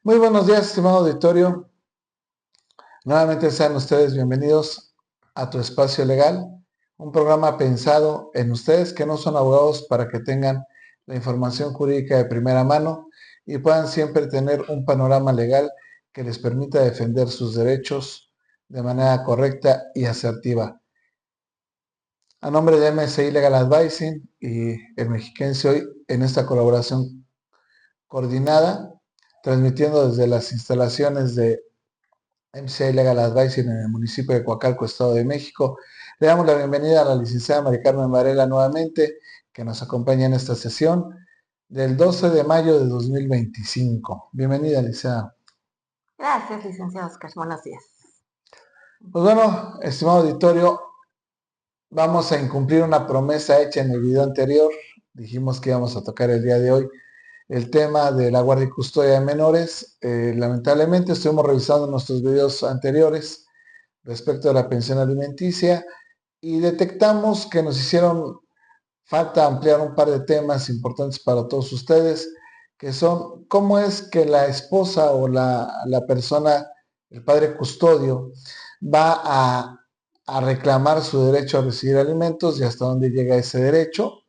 Muy buenos días, estimado auditorio. Nuevamente sean ustedes bienvenidos a Tu Espacio Legal, un programa pensado en ustedes que no son abogados para que tengan la información jurídica de primera mano y puedan siempre tener un panorama legal que les permita defender sus derechos de manera correcta y asertiva. A nombre de MSI Legal Advising y el Mexiquense hoy en esta colaboración coordinada, transmitiendo desde las instalaciones de MCI Legal Advising en el municipio de Coacalco, Estado de México. Le damos la bienvenida a la licenciada María Carmen Varela nuevamente, que nos acompaña en esta sesión del 12 de mayo de 2025. Bienvenida, licenciada. Gracias, licenciado Oscar. Buenos días. Pues bueno, estimado auditorio, vamos a incumplir una promesa hecha en el video anterior. Dijimos que íbamos a tocar el día de hoy el tema de la guardia y custodia de menores. Lamentablemente estuvimos revisando nuestros videos anteriores respecto a la pensión alimenticia y detectamos que nos hicieron falta ampliar un par de temas importantes para todos ustedes, que son cómo es que la esposa o la persona, el padre custodio, va a reclamar su derecho a recibir alimentos y hasta dónde llega ese derecho,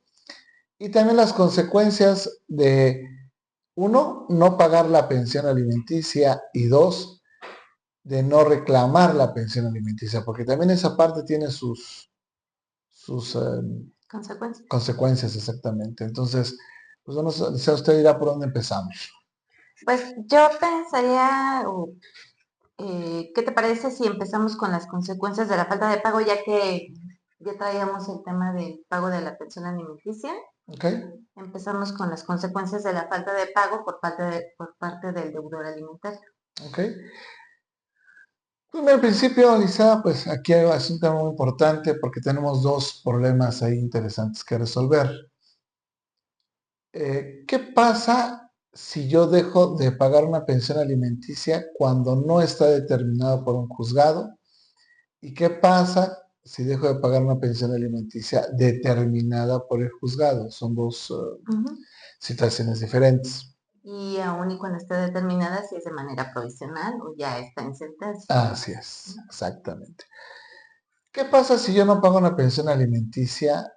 y también las consecuencias de, uno, no pagar la pensión alimenticia y dos, de no reclamar la pensión alimenticia, porque también esa parte tiene sus ¿Consecuencias? consecuencias exactamente. Entonces, pues no sé, usted dirá por dónde empezamos. Pues yo pensaría, ¿qué te parece si empezamos con las consecuencias de la falta de pago, ya que ya traíamos el tema del pago de la pensión alimenticia? ¿Ok? Empezamos con las consecuencias de la falta de pago por parte del deudor alimentario. ¿Ok? Pues al principio, Lisa, pues aquí hay un tema muy importante porque tenemos dos problemas ahí interesantes que resolver. ¿Qué pasa si yo dejo de pagar una pensión alimenticia cuando no está determinado por un juzgado? ¿Y qué pasa si dejo de pagar una pensión alimenticia determinada por el juzgado? Son dos situaciones diferentes. Y aún y cuando esté determinada, si es de manera provisional o ya está en sentencia. Así es, exactamente. ¿Qué pasa si yo no pago una pensión alimenticia?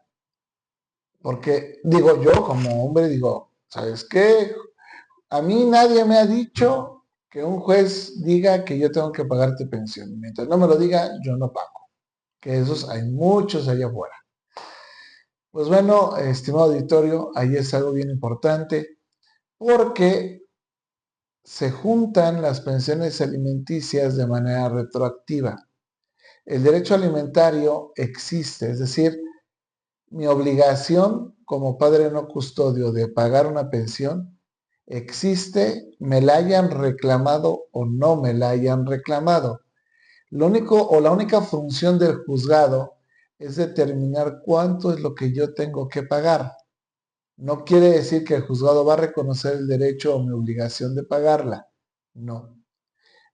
Porque digo yo como hombre, digo, ¿sabes qué? A mí nadie me ha dicho que un juez diga que yo tengo que pagarte pensión. Mientras no me lo diga, yo no pago. Que esos hay muchos allá afuera. Pues bueno, estimado auditorio, ahí es algo bien importante porque se juntan las pensiones alimenticias de manera retroactiva. El derecho alimentario existe, es decir, mi obligación como padre no custodio de pagar una pensión existe, me la hayan reclamado o no me la hayan reclamado. Lo único o la única función del juzgado es determinar cuánto es lo que yo tengo que pagar. No quiere decir que el juzgado va a reconocer el derecho o mi obligación de pagarla. No.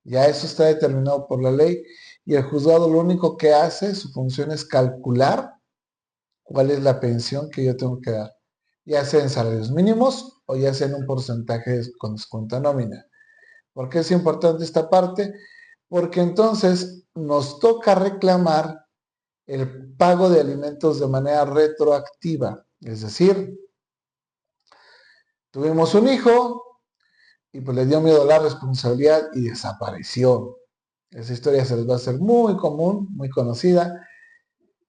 Ya eso está determinado por la ley y el juzgado lo único que hace, su función es calcular cuál es la pensión que yo tengo que dar, ya sea en salarios mínimos o ya sea en un porcentaje con descuento nómina. ¿Por qué es importante esta parte? Porque entonces nos toca reclamar el pago de alimentos de manera retroactiva. Es decir, tuvimos un hijo y pues le dio miedo la responsabilidad y desapareció. Esa historia se les va a hacer muy común, muy conocida,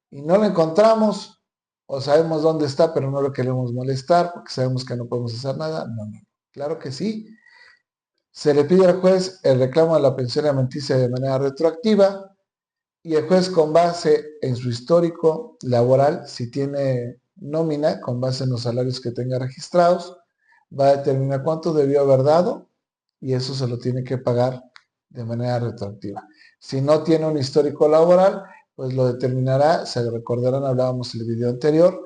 y no lo encontramos o sabemos dónde está, pero no lo queremos molestar porque sabemos que no podemos hacer nada. No, no. Claro que sí. Se le pide al juez el reclamo de la pensión alimenticia de manera retroactiva y el juez, con base en su histórico laboral, si tiene nómina, con base en los salarios que tenga registrados, va a determinar cuánto debió haber dado y eso se lo tiene que pagar de manera retroactiva. Si no tiene un histórico laboral, pues lo determinará, se recordarán, hablábamos en el video anterior,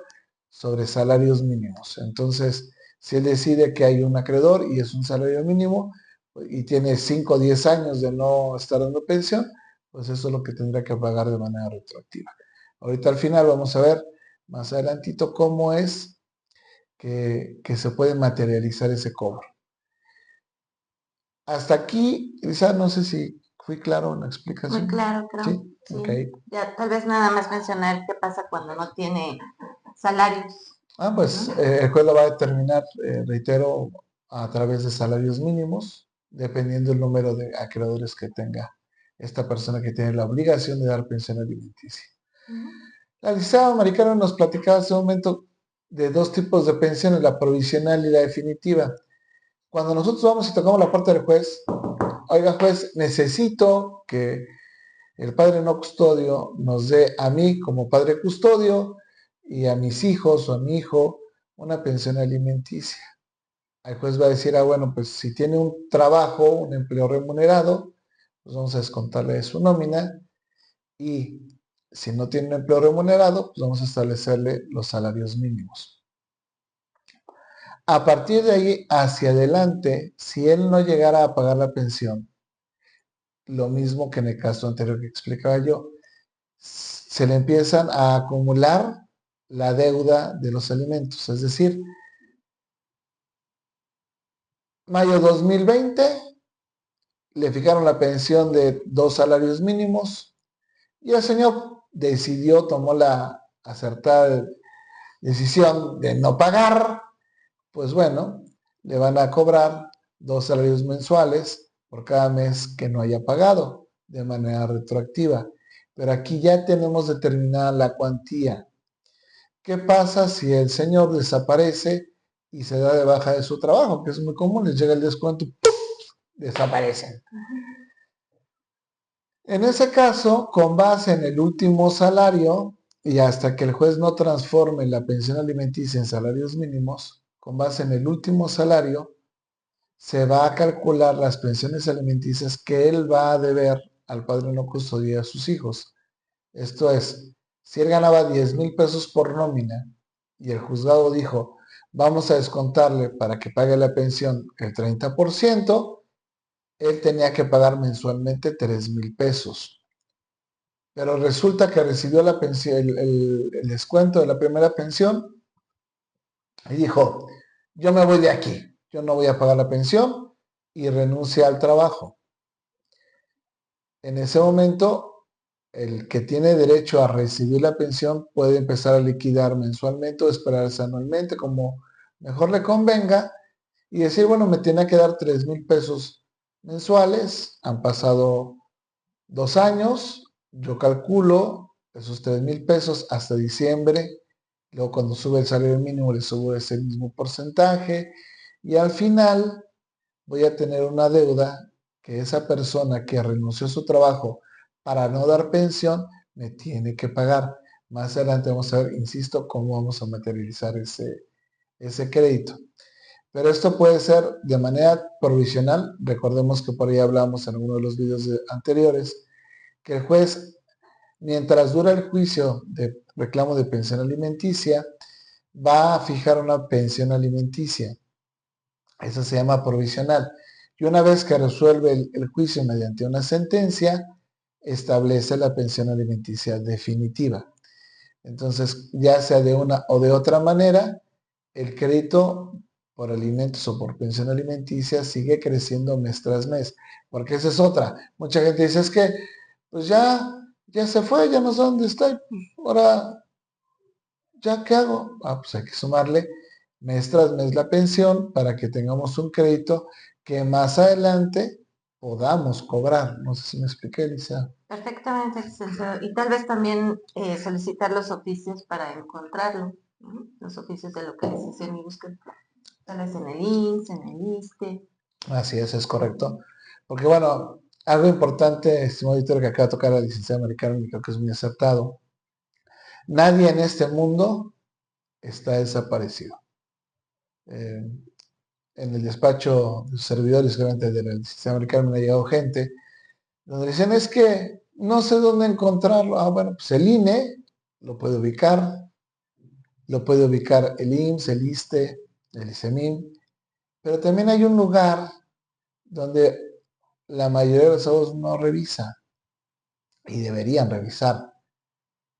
sobre salarios mínimos. Entonces, si él decide que hay un acreedor y es un salario mínimo y tiene 5 o 10 años de no estar dando pensión, pues eso es lo que tendrá que pagar de manera retroactiva. Ahorita al final vamos a ver más adelantito cómo es que se puede materializar ese cobro. Hasta aquí, Elisa, no sé si fui claro en la Muy explicación. claro, creo. Sí, ok. Sí. Ya, tal vez nada más mencionar qué pasa cuando no tiene salarios, Pues ¿no? el juez lo va a determinar, reitero, a través de salarios mínimos, dependiendo del número de acreedores que tenga esta persona que tiene la obligación de dar pensión alimenticia. Ujú. La licenciada Maricano nos platicaba hace un momento de dos tipos de pensiones, la provisional y la definitiva. Cuando nosotros vamos y tocamos la puerta del juez, oiga juez, necesito que el padre no custodio nos dé a mí como padre custodio y a mis hijos o a mi hijo una pensión alimenticia. El juez va a decir, bueno, pues si tiene un trabajo, un empleo remunerado, pues vamos a descontarle de su nómina y si no tiene un empleo remunerado, pues vamos a establecerle los salarios mínimos. A partir de ahí hacia adelante, si él no llegara a pagar la pensión, lo mismo que en el caso anterior que explicaba yo, se le empiezan a acumular la deuda de los alimentos. Es decir, mayo 2020 le fijaron la pensión de 2 salarios mínimos y el señor decidió, tomó la acertada decisión de no pagar. Pues bueno, le van a cobrar 2 salarios mensuales por cada mes que no haya pagado de manera retroactiva. Pero aquí ya tenemos determinada la cuantía. ¿Qué pasa si el señor desaparece y se da de baja de su trabajo? Que es muy común, les llega el descuento y ¡pum! Desaparecen. En ese caso, con base en el último salario y hasta que el juez no transforme la pensión alimenticia en salarios mínimos, con base en el último salario, se va a calcular las pensiones alimenticias que él va a deber al padre no custodio y a sus hijos. Esto es, si él ganaba 10,000 pesos por nómina y el juzgado dijo, vamos a descontarle para que pague la pensión el 30%, él tenía que pagar mensualmente 3,000 pesos. Pero resulta que recibió la pensión, el descuento de la primera pensión y dijo, yo me voy de aquí, yo no voy a pagar la pensión y renuncia al trabajo. En ese momento, el que tiene derecho a recibir la pensión puede empezar a liquidar mensualmente o esperarse anualmente, como mejor le convenga, y decir, bueno, me tiene que dar 3,000 pesos mensuales, han pasado 2 años, yo calculo esos 3,000 pesos hasta diciembre, luego cuando sube el salario mínimo le subo ese mismo porcentaje, y al final voy a tener una deuda que esa persona que renunció a su trabajo para no dar pensión me tiene que pagar. Más adelante vamos a ver, insisto, cómo vamos a materializar ese crédito. Pero esto puede ser de manera provisional. Recordemos que por ahí hablamos en alguno de los videos anteriores, que el juez, mientras dura el juicio de reclamo de pensión alimenticia, va a fijar una pensión alimenticia. Eso se llama provisional. Y una vez que resuelve el juicio mediante una sentencia, establece la pensión alimenticia definitiva. Entonces, ya sea de una o de otra manera, el crédito por alimentos o por pensión alimenticia sigue creciendo mes tras mes. Porque esa es otra. Mucha gente dice, es que, pues ya se fue, ya no sé dónde está, y pues ahora, ¿ya qué hago? Pues hay que sumarle mes tras mes la pensión para que tengamos un crédito que más adelante podamos cobrar. No sé si me expliqué, Elisa. Perfectamente, licenciado. Y tal vez también solicitar los oficios para encontrarlo, ¿no? Los oficios de localización y búsqueda. Tal vez en el INSS, en el ISSSTE. Así es correcto. Porque bueno, algo importante, estimado editor, que acaba de tocar la licenciada Americana, y creo que es muy acertado. Nadie en este mundo está desaparecido. Eh, en el despacho de sus servidores, seguramente de la licenciada Americana, me ha llegado gente donde dicen, es que no sé dónde encontrarlo. Bueno, pues el INE lo puede ubicar el IMSS, el ISSSTE, el ISEMIN, pero también hay un lugar donde la mayoría de los abogados no revisa y deberían revisar,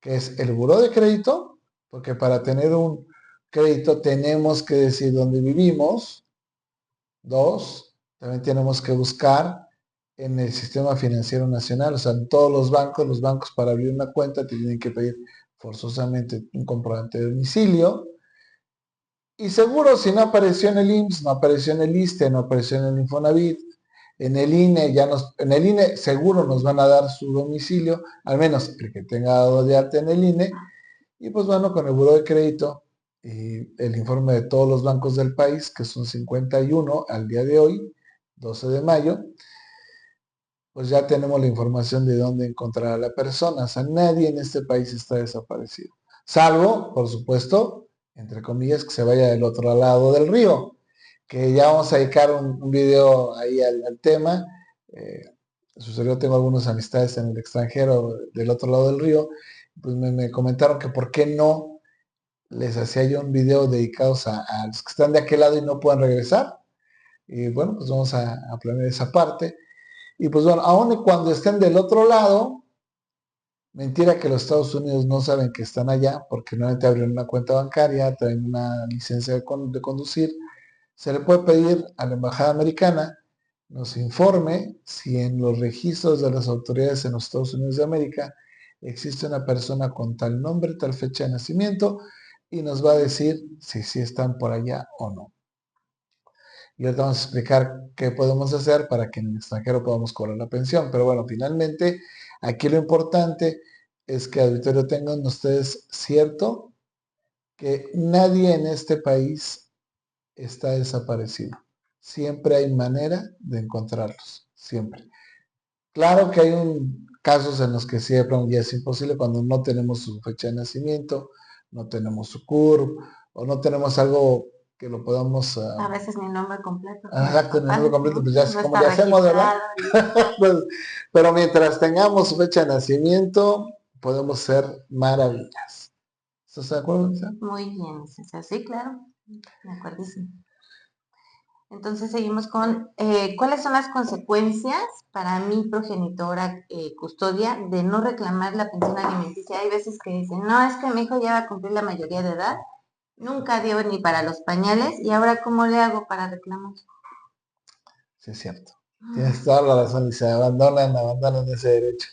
que es el buró de crédito, porque para tener un crédito tenemos que decir dónde vivimos. Dos, También tenemos que buscar en el sistema financiero nacional, o sea, en todos los bancos para abrir una cuenta tienen que pedir forzosamente un comprobante de domicilio. Y seguro si no apareció en el IMSS, no apareció en el ISSSTE, no apareció en el Infonavit, en el INE, en el INE seguro nos van a dar su domicilio, al menos el que tenga dado de alta en el INE, y pues bueno, con el buró de crédito y el informe de todos los bancos del país, que son 51 al día de hoy, 12 de mayo, pues ya tenemos la información de dónde encontrar a la persona. O sea, nadie en este país está desaparecido. Salvo, por supuesto, entre comillas, que se vaya del otro lado del río. Que ya vamos a dedicar un video ahí al tema. Eh, Sucedió, tengo algunas amistades en el extranjero, del otro lado del río. Pues me comentaron que por qué no les hacía yo un video dedicados a los que están de aquel lado y no puedan regresar. Y bueno, pues vamos a planear esa parte. Y pues bueno, aun y cuando estén del otro lado, mentira que los Estados Unidos no saben que están allá, porque nuevamente abren una cuenta bancaria, traen una licencia de conducir, se le puede pedir a la Embajada Americana nos informe si en los registros de las autoridades en los Estados Unidos de América existe una persona con tal nombre, tal fecha de nacimiento, y nos va a decir si sí están por allá o no. Y ahorita vamos a explicar qué podemos hacer para que en el extranjero podamos cobrar la pensión. Pero bueno, finalmente, aquí lo importante es que auditorio tengan ustedes cierto que nadie en este país está desaparecido. Siempre hay manera de encontrarlos, siempre. Claro que hay casos en los que siempre ya es imposible cuando no tenemos su fecha de nacimiento, no tenemos su CURP o no tenemos algo que lo podamos A veces ni nombre completo de los exacto, en el nombre papás, completo, ¿no? pues ya No como está le hacemos, ¿verdad? registrado ni nada. Pues, pero mientras tengamos su fecha de nacimiento, podemos ser maravillas. ¿Estás de acuerdo, Lisa? Muy bien, César. Sí, claro. De acuerdo, sí. Entonces seguimos con cuáles son las consecuencias para mi progenitora custodia de no reclamar la pensión alimenticia. Hay veces que dicen, no, es que mi hijo ya va a cumplir la mayoría de edad, nunca dio ni para los pañales y ahora ¿cómo le hago para reclamar? Sí, es cierto. Tienes toda la razón y se abandonan ese derecho.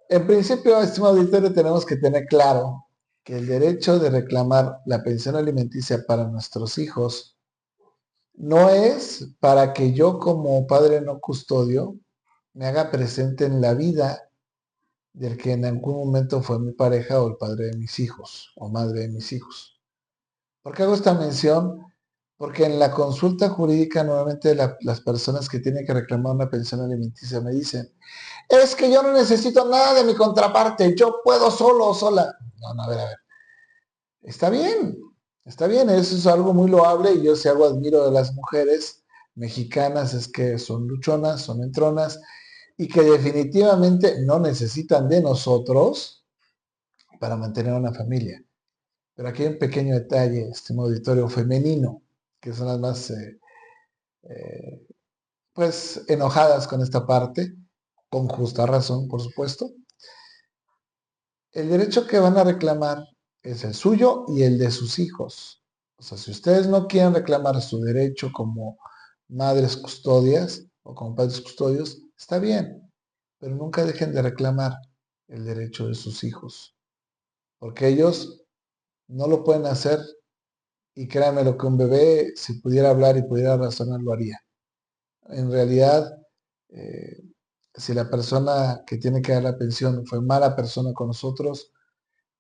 En principio, estimado auditorio, tenemos que tener claro que el derecho de reclamar la pensión alimenticia para nuestros hijos no es para que yo como padre no custodio me haga presente en la vida del que en algún momento fue mi pareja o el padre de mis hijos o madre de mis hijos. ¿Por qué hago esta mención? Porque en la consulta jurídica nuevamente las personas que tienen que reclamar una pensión alimenticia me dicen, es que yo no necesito nada de mi contraparte, yo puedo solo o sola. No, no, a ver. Está bien, eso es algo muy loable y yo si algo admiro de las mujeres mexicanas es que son luchonas, son entronas y que definitivamente no necesitan de nosotros para mantener una familia. Pero aquí hay un pequeño detalle, este auditorio femenino, que son las más, pues, enojadas con esta parte, con justa razón, por supuesto. El derecho que van a reclamar es el suyo y el de sus hijos. O sea, si ustedes no quieren reclamar su derecho como madres custodias o como padres custodios, está bien, pero nunca dejen de reclamar el derecho de sus hijos, porque ellos no lo pueden hacer y créanme lo que un bebé, si pudiera hablar y pudiera razonar, lo haría. En realidad, eh, si la persona que tiene que dar la pensión fue mala persona con nosotros,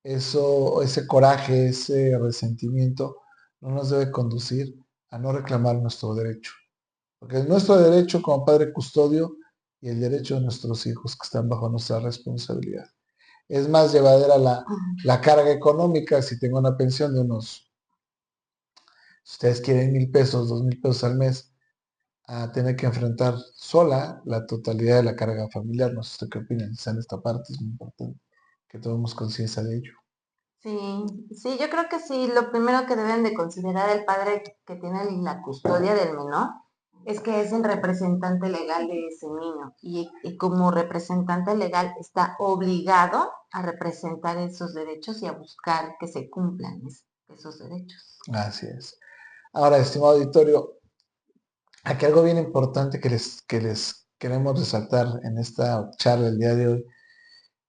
eso, ese coraje, ese resentimiento no nos debe conducir a no reclamar nuestro derecho. Porque es nuestro derecho como padre custodio y el derecho de nuestros hijos que están bajo nuestra responsabilidad. Es más llevadera la carga económica si tengo una pensión de unos, si ustedes quieren 1,000 pesos, 2,000 pesos al mes, a tener que enfrentar sola la totalidad de la carga familiar. No sé usted qué opinan, en esta parte es muy importante que tomemos conciencia de ello. Sí, sí, yo creo que sí, lo primero que deben de considerar el padre que tiene la custodia del menor es que es el representante legal de ese niño y como representante legal está obligado a representar esos derechos y a buscar que se cumplan esos derechos. Así es. Ahora, estimado auditorio, aquí algo bien importante que les queremos resaltar en esta charla el día de hoy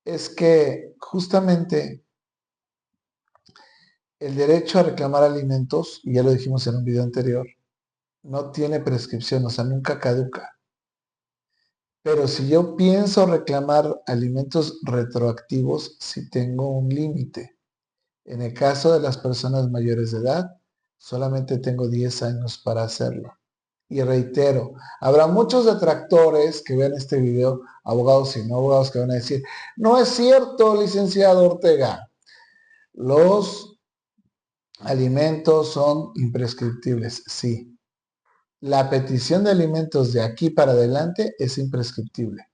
es que justamente el derecho a reclamar alimentos, y ya lo dijimos en un video anterior, no tiene prescripción, o sea, nunca caduca. Pero si yo pienso reclamar alimentos retroactivos, sí tengo un límite. En el caso de las personas mayores de edad, solamente tengo 10 años para hacerlo. Y reitero, habrá muchos detractores que vean este video, abogados y no abogados, que van a decir, no es cierto, licenciado Ortega, los alimentos son imprescriptibles. Sí, la petición de alimentos de aquí para adelante es imprescriptible,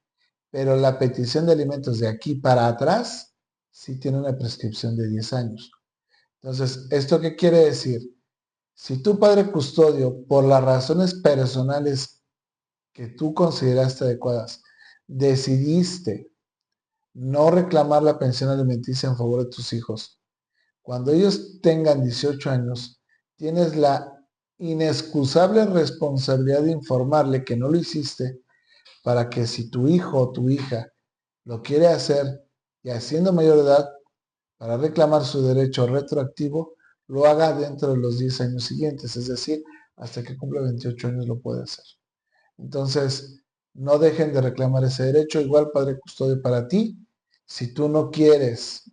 pero la petición de alimentos de aquí para atrás sí tiene una prescripción de 10 años. Entonces, ¿esto qué quiere decir? Si tu padre custodio, por las razones personales que tú consideraste adecuadas, decidiste no reclamar la pensión alimenticia en favor de tus hijos, cuando ellos tengan 18 años, tienes la inexcusable responsabilidad de informarle que no lo hiciste para que si tu hijo o tu hija lo quiere hacer y siendo mayor de edad para reclamar su derecho retroactivo, lo haga dentro de los 10 años siguientes, es decir, hasta que cumpla 28 años lo puede hacer. Entonces, no dejen de reclamar ese derecho, igual padre custodio para ti. Si tú no quieres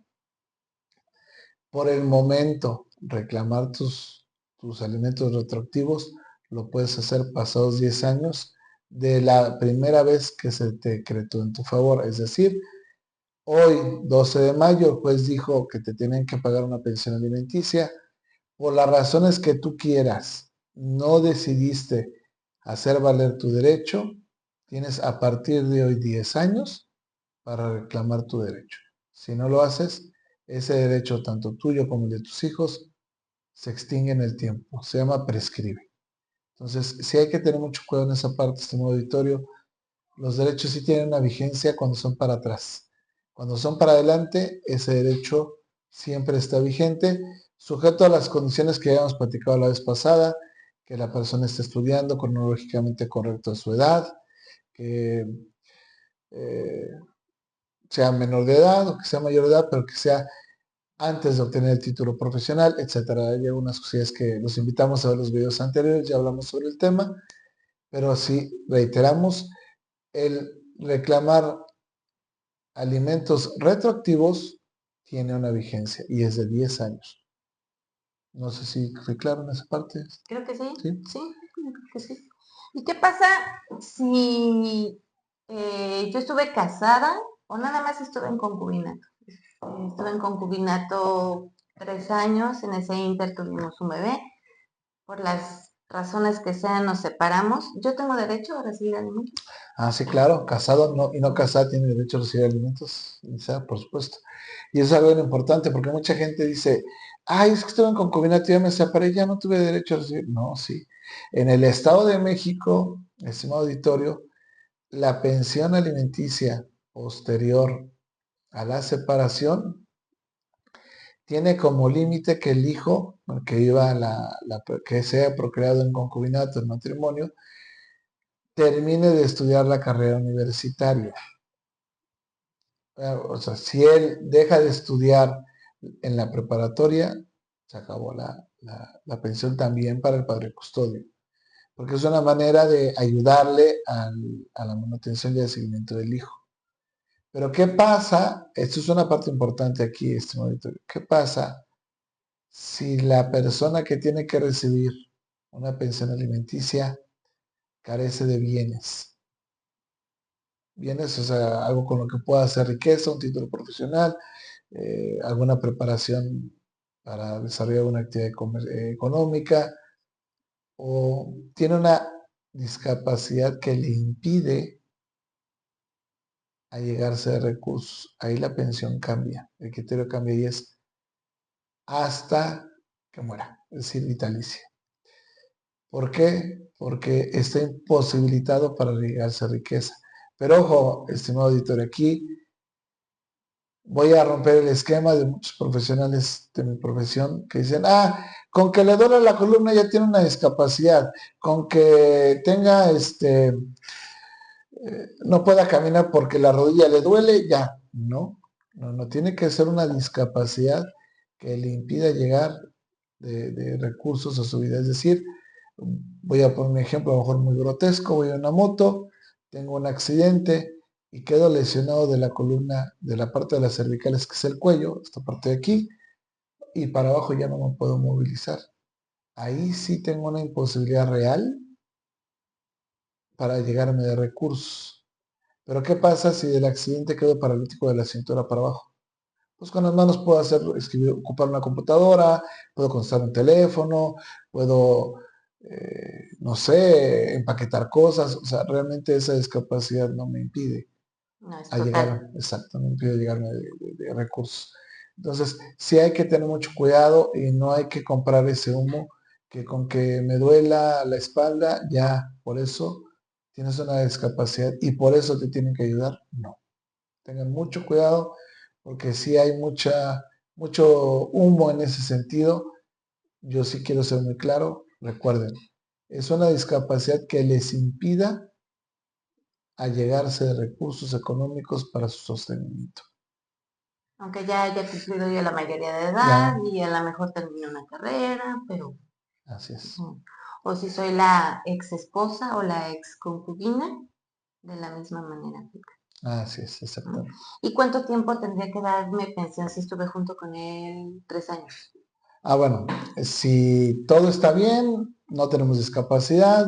por el momento reclamar tus alimentos retroactivos, lo puedes hacer pasados 10 años de la primera vez que se te decretó en tu favor. Es decir, hoy, 12 de mayo, el juez dijo que te tienen que pagar una pensión alimenticia. Por las razones que tú quieras, no decidiste hacer valer tu derecho, tienes a partir de hoy 10 años para reclamar tu derecho. Si no lo haces, ese derecho, tanto tuyo como el de tus hijos, se extingue en el tiempo. Se llama prescribe. Entonces, sí hay que tener mucho cuidado en esa parte, estimado auditorio. Los derechos sí tienen una vigencia cuando son para atrás. Cuando son para adelante, ese derecho siempre está vigente, sujeto a las condiciones que habíamos platicado la vez pasada, que la persona esté estudiando cronológicamente correcto a su edad, que eh, sea menor de edad o que sea mayor de edad, pero que sea antes de obtener el título profesional, etcétera. Hay algunas cosillas que los invitamos a ver los videos anteriores, ya hablamos sobre el tema, pero sí reiteramos, el reclamar alimentos retroactivos tiene una vigencia y es de 10 años. No sé si fui claro en esa parte. Creo que sí, ¿Sí? sí, creo que sí. ¿Y qué pasa si yo estuve casada o nada más estuve en concubinato? Estuve en concubinato 3 años, en ese inter tuvimos un bebé, por las razones que sean nos separamos. ¿Yo tengo derecho a recibir alimentos? Ah, sí, claro, casado no, y no casada tiene derecho a recibir alimentos, o sea, por supuesto. Y eso es algo bien importante porque mucha gente dice, ay, es que estuve en concubinato, ya me separé, ya no tuve derecho a recibir. No, sí. En el Estado de México, estimado auditorio, la pensión alimenticia posterior a la separación tiene como límite que el hijo, que iba que sea procreado en concubinato, en matrimonio, termine de estudiar la carrera universitaria. O sea, si él deja de estudiar en la preparatoria, se acabó la pensión también para el padre custodio. Porque es una manera de ayudarle a la manutención y al seguimiento del hijo. Pero ¿qué pasa? Esto es una parte importante aquí, estimado auditorio. ¿Qué pasa si la persona que tiene que recibir una pensión alimenticia carece de bienes? Bienes, o sea, algo con lo que pueda hacer riqueza, un título profesional, alguna preparación para desarrollar una actividad económica, o tiene una discapacidad que le impide allegarse de recursos. Ahí la pensión cambia, el criterio cambia y es hasta que muera, es decir, vitalicia. ¿Por qué? Porque está imposibilitado para llegarse a riqueza. Pero ojo, estimado auditor, aquí voy a romper el esquema de muchos profesionales de mi profesión que dicen, con que le duele la columna ya tiene una discapacidad, con que tenga no pueda caminar porque la rodilla le duele, ya. No, no tiene que ser una discapacidad que le impida llegar de recursos a su vida. Es decir, voy a poner un ejemplo a lo mejor muy grotesco, voy en una moto, tengo un accidente y quedo lesionado de la columna, de la parte de las cervicales que es el cuello, esta parte de aquí, y para abajo ya no me puedo movilizar. Ahí sí tengo una imposibilidad real para llegarme de recursos. Pero ¿qué pasa si del accidente quedo paralítico de la cintura para abajo? Pues con las manos puedo hacer, escribir, ocupar una computadora, puedo contestar un teléfono, puedo, no sé, empaquetar cosas. O sea, realmente esa discapacidad no me impide No, es a total. llegar, exacto, no me impide llegarme de recursos. Entonces, sí hay que tener mucho cuidado y no hay que comprar ese humo que con que me duela la espalda, ya, por eso tienes una discapacidad y por eso te tienen que ayudar. No. Tengan mucho cuidado porque sí hay mucho humo en ese sentido. Yo sí quiero ser muy claro. Recuerden, es una discapacidad que les impida allegarse de recursos económicos para su sostenimiento. Aunque ya haya cumplido yo la mayoría de edad Ya, y a lo mejor termine una carrera, pero así es. ujú. O si soy la ex esposa o la ex concubina, de la misma manera aplica. Así es, ¿No? exactamente. ¿Y cuánto tiempo tendría que darme pensión si estuve junto con él 3 años? Bueno, si todo está bien, no tenemos discapacidad,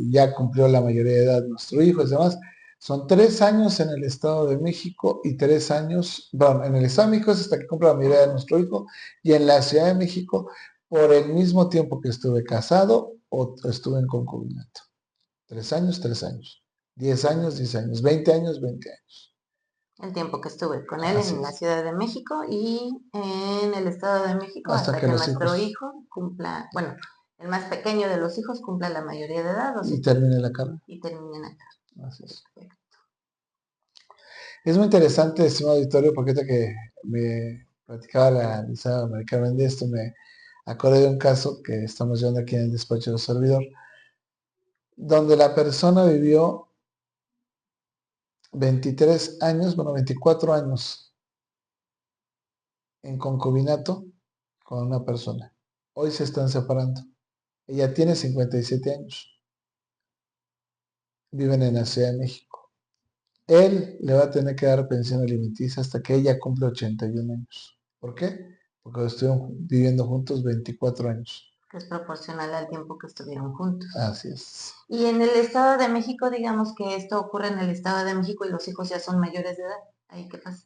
ya cumplió la mayoría de edad nuestro hijo y demás, son 3 años en el Estado de México y 3 años, bueno, en el Estado de México es hasta que cumpla la mayoría de nuestro hijo y en la Ciudad de México por el mismo tiempo que estuve casado o estuve en concubinato. 3 años, 3 años. 10 años, 10 años. 20 años, 20 años. El tiempo que estuve con él Así en la es. Ciudad de México y en el Estado de México Hasta hasta que que los nuestro hijos hijo cumpla, bueno, el más pequeño de los hijos cumpla la mayoría de edad y termine la carrera. y terminen acá. Así es. Perfecto. Es muy interesante, estimado auditorio, porque ahorita que me platicaba la licenciada Americana de esto, me acordé de un caso que estamos llevando aquí en el despacho del servidor, donde la persona vivió 23 años, bueno, 24 años en concubinato con una persona. Hoy se están separando. Ella tiene 57 años. Viven en la Ciudad de México. Él le va a tener que dar pensión alimenticia hasta que ella cumple 81 años. ¿Por qué? Porque estuvieron viviendo juntos 24 años. Que es proporcional al tiempo que estuvieron juntos. Así es. Y en el Estado de México, digamos que esto ocurre en el Estado de México y los hijos ya son mayores de edad. ¿Ahí qué pasa?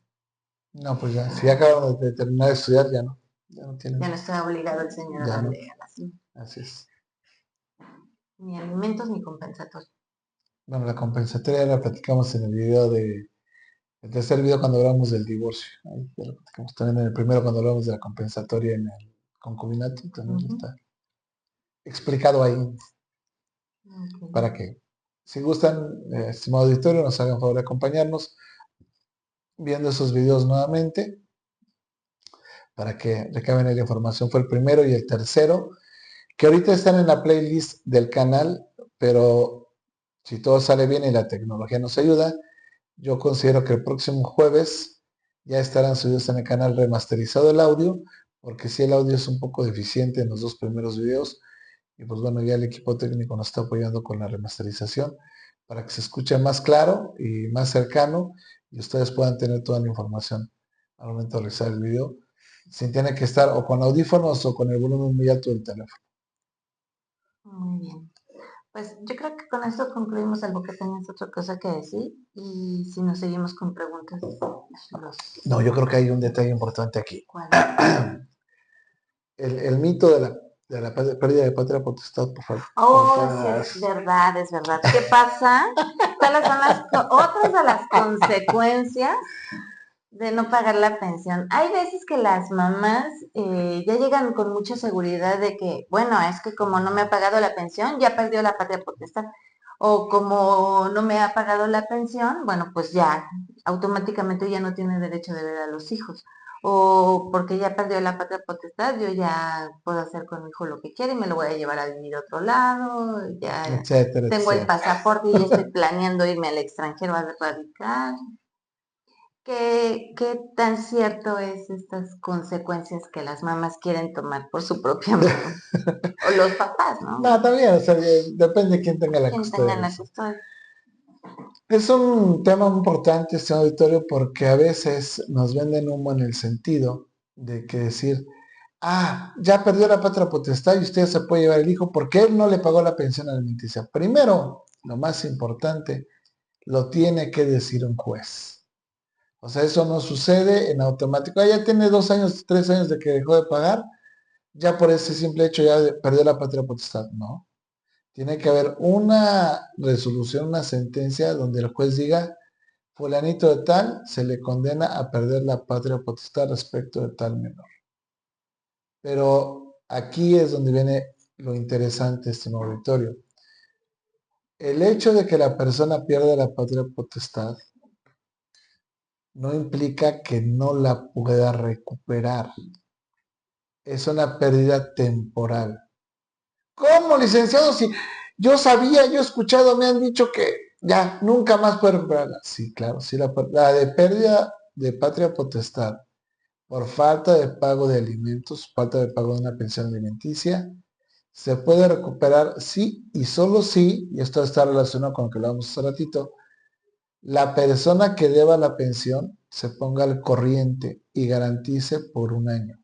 No, pues ya, si ya acabaron de terminar de estudiar, ya no Ya tienen, no está obligado el señor a ya no. darle a la señora. Así es. Ni alimentos ni compensatorio. Bueno, la compensatoria la platicamos en el video el tercer video cuando hablamos del divorcio. Ahí ya lo platicamos también en el primero cuando hablamos de la compensatoria en el concubinato, también Ujú. está explicado ahí Ok. para que, si gustan, estimado auditorio, nos hagan favor de acompañarnos viendo esos videos nuevamente para que recaben ahí la información. Fue el primero y el tercero, que ahorita están en la playlist del canal, pero si todo sale bien y la tecnología nos ayuda, yo considero que el próximo jueves ya estarán subidos en el canal remasterizado el audio, porque si el audio es un poco deficiente en los dos primeros videos, y pues bueno, ya el equipo técnico nos está apoyando con la remasterización para que se escuche más claro y más cercano y ustedes puedan tener toda la información al momento de realizar el video, sin tener que estar o con audífonos o con el volumen muy alto del teléfono. Muy bien. Pues yo creo que con esto concluimos algo que tenías otra cosa que decir y si nos seguimos con preguntas, No, yo creo que hay un detalle importante aquí. ¿cuáles? El mito de la pérdida de patria potestad, por favor. Oh, sí, es verdad, es verdad. ¿Qué pasa? ¿Cuáles son otras de las consecuencias de no pagar la pensión? Hay veces que las mamás ya llegan con mucha seguridad de que, bueno, es que como no me ha pagado la pensión, ya perdió la patria potestad. O como no me ha pagado la pensión, bueno, pues ya automáticamente ya no tiene derecho de ver a los hijos. O porque ya perdió la patria potestad, yo ya puedo hacer con mi hijo lo que quiera y me lo voy a llevar a vivir a otro lado, ya etcétera, tengo el etcétera. pasaporte y ya estoy planeando irme al extranjero a radicar. ¿Qué tan cierto es estas consecuencias que las mamás quieren tomar por su propia mano? O los papás, No, ¿no? también, o sea, depende de quién tenga la Quien custodia tenga de la eso. custodia. Es un tema importante este auditorio porque a veces nos venden humo en el sentido de que decir, ya perdió la patria potestad y usted se puede llevar el hijo porque él no le pagó la pensión alimenticia. Primero, lo más importante, lo tiene que decir un juez. O sea, eso no sucede en automático. Ya tiene 2 años, 3 años de que dejó de pagar, ya por ese simple hecho ya perdió la patria potestad. No. Tiene que haber una resolución, una sentencia donde el juez diga, fulanito de tal se le condena a perder la patria potestad respecto de tal menor. Pero aquí es donde viene lo interesante, estimado auditorio. El hecho de que la persona pierda la patria potestad no implica que no la pueda recuperar. Es una pérdida temporal. ¿Cómo, licenciado? Si yo sabía, yo he escuchado, me han dicho que ya nunca más puede recuperarla. Sí, claro, sí, la de pérdida de patria potestad por falta de pago de alimentos, falta de pago de una pensión alimenticia, se puede recuperar sí y solo sí, y esto está relacionado con lo que hablábamos hace ratito, la persona que deba la pensión se ponga al corriente y garantice por un año.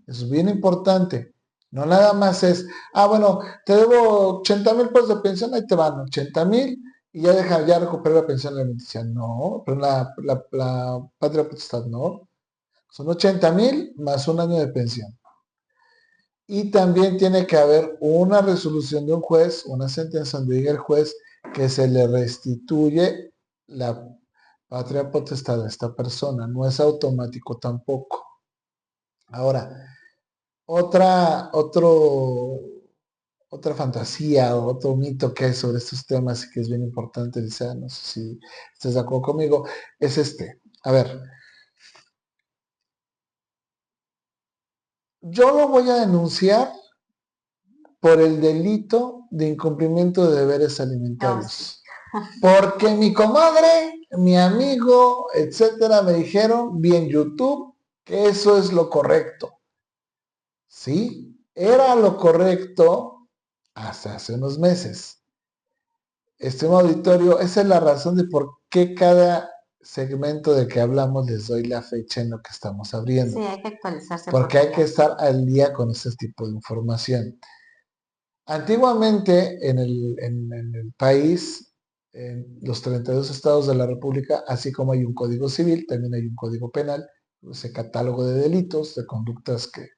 Eso es bien importante. No nada más es, bueno, te debo 80,000 pesos de pensión, ahí te van 80,000 y ya deja, ya recuperar la pensión alimenticia. No, pero la patria potestad no. Son 80,000 más un año de pensión. Y también tiene que haber una resolución de un juez, una sentencia donde diga el juez que se le restituye la patria potestad a esta persona. No es automático tampoco. Ahora, otra fantasía o otro mito que hay sobre estos temas y que es bien importante, Lisa, no sé si estás de acuerdo conmigo, es este. A ver, yo lo voy a denunciar por el delito de incumplimiento de deberes No, sí. alimentarios. Porque mi comadre, mi amigo, etcétera, me dijeron, vi en YouTube, que eso es lo correcto. Sí, era lo correcto hasta hace unos meses. Estimado auditorio, esa es la razón de por qué cada segmento de que hablamos les doy la fecha en lo que estamos Sí, abriendo. hay que actualizarse Porque porque hay que ya. estar al día con ese tipo de información. Antiguamente en el país, en los 32 estados de la República, así como hay un código civil, también hay un código penal, ese catálogo de delitos, de conductas que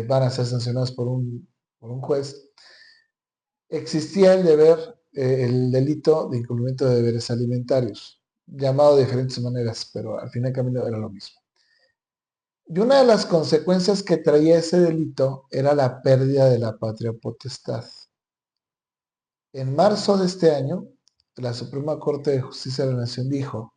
van a ser sancionadas por un juez. Existía el delito de incumplimiento de deberes alimentarios, llamado de diferentes maneras, pero al fin y al cabo era lo mismo. Y una de las consecuencias que traía ese delito era la pérdida de la patria potestad. En marzo de este año, la Suprema Corte de Justicia de la Nación dijo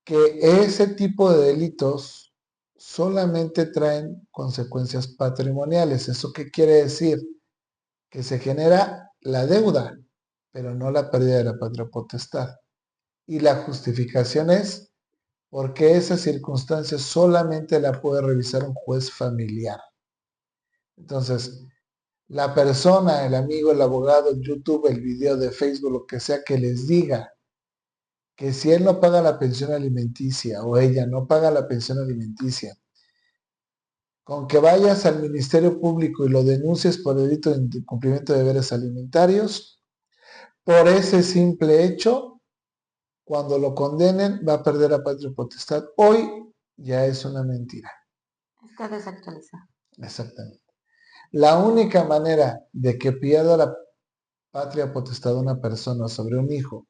que ese tipo de delitos solamente traen consecuencias patrimoniales. ¿Eso qué quiere decir? Que se genera la deuda, pero no la pérdida de la patria potestad. Y la justificación es porque esa circunstancia solamente la puede revisar un juez familiar. Entonces, la persona, el amigo, el abogado, el YouTube, el video de Facebook, lo que sea que les diga que si él no paga la pensión alimenticia o ella no paga la pensión alimenticia, con que vayas al Ministerio Público y lo denuncies por delito de incumplimiento de deberes alimentarios, por ese simple hecho, cuando lo condenen va a perder la patria potestad. Hoy ya es una mentira. Está desactualizado. Exactamente. La única manera de que pierda la patria potestad de una persona sobre un hijo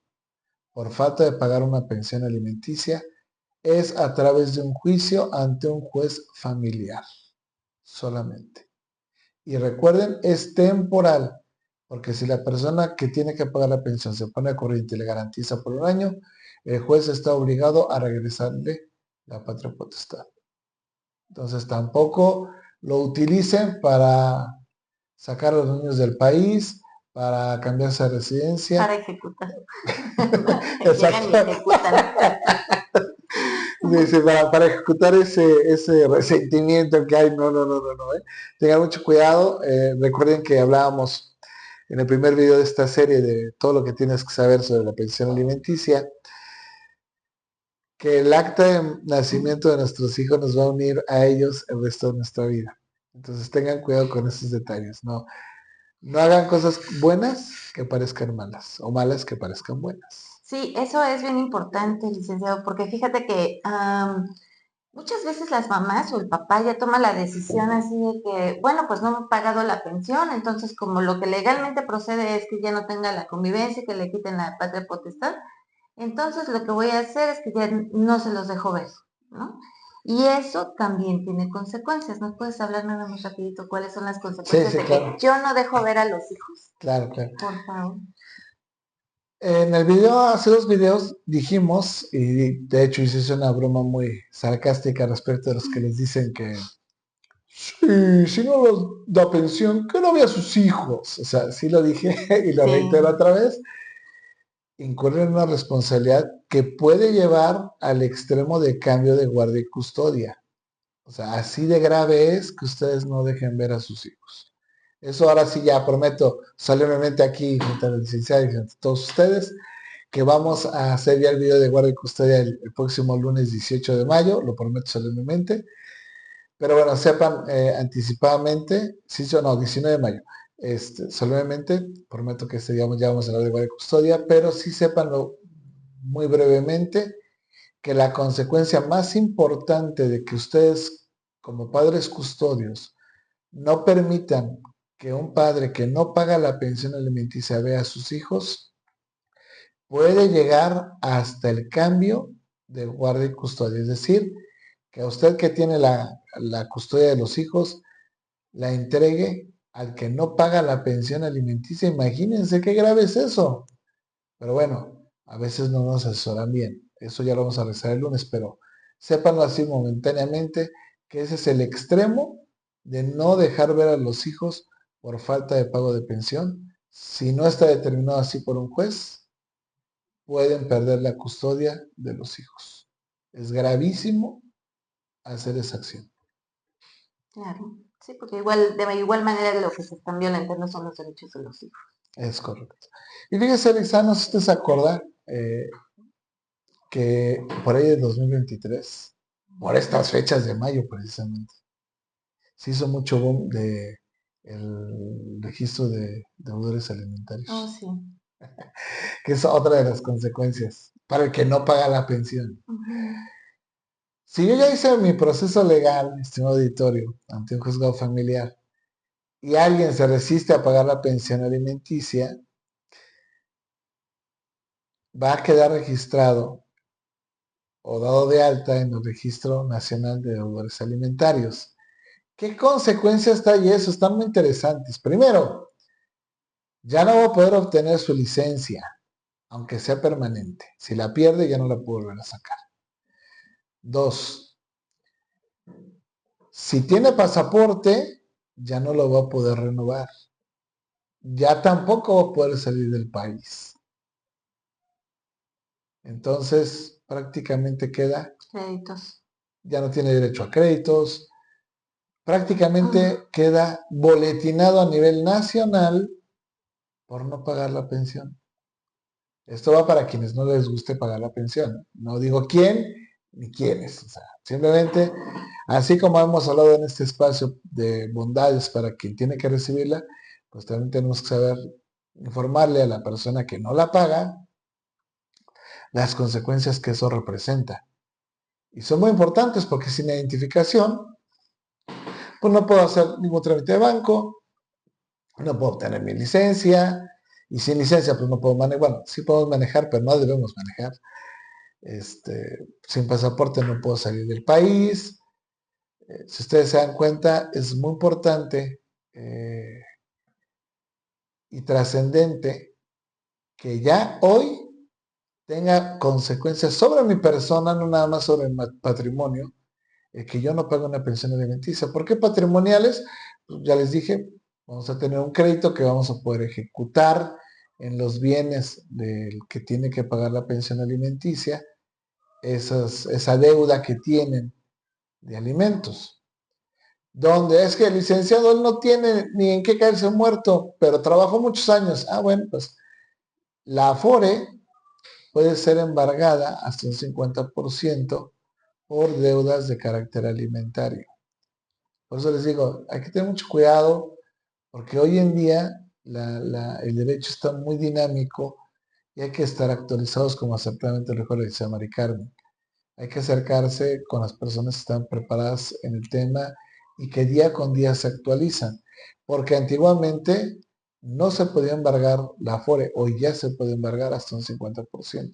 por falta de pagar una pensión alimenticia es a través de un juicio ante un juez familiar solamente. Y recuerden, es temporal. Porque si la persona que tiene que pagar la pensión se pone a corriente y le garantiza por un año, el juez está obligado a regresarle la patria potestad. Entonces tampoco lo utilicen para sacar a los niños del país, para cambiarse de residencia. Para ejecutar. Llegan y Exacto. ejecutan. Dice, para ejecutar ese resentimiento que hay, no. Tengan mucho cuidado. Recuerden que hablábamos en el primer video de esta serie de todo lo que tienes que saber sobre la pensión alimenticia, que el acta de nacimiento de nuestros hijos nos va a unir a ellos el resto de nuestra vida. Entonces tengan cuidado con esos detalles. No hagan cosas buenas que parezcan malas o malas que parezcan buenas. Sí, eso es bien importante, licenciado, porque fíjate que muchas veces las mamás o el papá ya toma la decisión así de que, bueno, pues no me he pagado la pensión, entonces como lo que legalmente procede es que ya no tenga la convivencia, que le quiten la patria potestad, entonces lo que voy a hacer es que ya no se los dejo ver, ¿no? Y eso también tiene consecuencias. ¿Nos puedes hablar nada más rapidito cuáles son las Sí, consecuencias sí, de claro. que yo no dejo ver a los hijos? Claro, claro. Por favor. En el video, hace 2 videos, dijimos, y de hecho hice una broma muy sarcástica respecto de los que les dicen que sí, si no los da pensión, que no vea a sus hijos. O sea, sí lo dije y lo reitero Sí, otra vez. Incurren en una responsabilidad que puede llevar al extremo de cambio de guardia y custodia. O sea, así de grave es que ustedes no dejen ver a sus hijos. Eso ahora sí ya prometo solemnemente aquí, junto a la licenciada y a todos ustedes, que vamos a hacer ya el video de guardia y custodia el próximo lunes 18 de mayo, lo prometo solemnemente. Pero bueno, sepan anticipadamente, sí o no, 19 de mayo, solemnemente, prometo que este día ya vamos a hablar de guardia y custodia, pero sí sépanlo muy brevemente, que la consecuencia más importante de que ustedes, como padres custodios, no permitan que un padre que no paga la pensión alimenticia vea a sus hijos, puede llegar hasta el cambio de guardia y custodia. Es decir, que a usted que tiene la custodia de los hijos, la entregue al que no paga la pensión alimenticia. Imagínense qué grave es eso. Pero bueno, a veces no nos asesoran bien. Eso ya lo vamos a rezar el lunes, pero sépanlo así momentáneamente, que ese es el extremo de no dejar ver a los hijos por falta de pago de pensión. Si no está determinado así por un juez, pueden perder la custodia de los hijos. Es gravísimo hacer esa acción. claro. Sí, porque igual, de igual manera lo que se están violentando son los derechos de los hijos. Es correcto. Y fíjese, Alexa, no sé si usted se acuerda que por ahí de 2023, por estas fechas de mayo precisamente, se hizo mucho boom de el registro de deudores Oh, alimentarios, sí. que es otra de las consecuencias para el que no paga la pensión. Ujú. Si yo ya hice mi proceso legal, estimado auditorio, ante un juzgado familiar, y alguien se resiste a pagar la pensión alimenticia, va a quedar registrado o dado de alta en el Registro Nacional de Deudores Alimentarios. ¿Qué consecuencias trae eso? Están muy interesantes. Primero, ya no va a poder obtener su licencia, aunque sea permanente. Si la pierde, ya no la puede volver a sacar. Dos, si tiene pasaporte, ya no lo va a poder renovar. Ya tampoco va a poder salir del país. Entonces, prácticamente queda, Créditos. ya no tiene derecho a créditos, prácticamente queda boletinado a nivel nacional por no pagar la pensión. Esto va para quienes no les guste pagar la pensión. No digo quién ni quiénes. O sea, simplemente, así como hemos hablado en este espacio de bondades para quien tiene que recibirla, pues también tenemos que saber informarle a la persona que no la paga las consecuencias que eso representa. Y son muy importantes porque sin identificación, pues no puedo hacer ningún trámite de banco, no puedo obtener mi licencia, y sin licencia, pues no puedo manejar. Bueno, sí podemos manejar, pero no debemos manejar. Sin pasaporte no puedo salir del país. Si ustedes se dan cuenta, es muy importante y trascendente que ya hoy tenga consecuencias sobre mi persona, no nada más sobre mi patrimonio, que yo no pague una pensión alimenticia. ¿Por qué patrimoniales? Pues ya les dije, vamos a tener un crédito que vamos a poder ejecutar en los bienes del que tiene que pagar la pensión alimenticia, esa deuda que tienen de alimentos. Donde es que el licenciado él no tiene ni en qué caerse muerto, pero trabajó muchos años. Ah, bueno, pues la Afore puede ser embargada hasta un 50% por deudas de carácter alimentario. Por eso les digo, hay que tener mucho cuidado porque hoy en día el derecho está muy dinámico y hay que estar actualizados como exactamente lo dijo la licenciada Mari Carmen. Hay que acercarse con las personas que están preparadas en el tema y que día con día se actualizan. Porque antiguamente no se podía embargar la Afore, hoy ya se puede embargar hasta un 50%.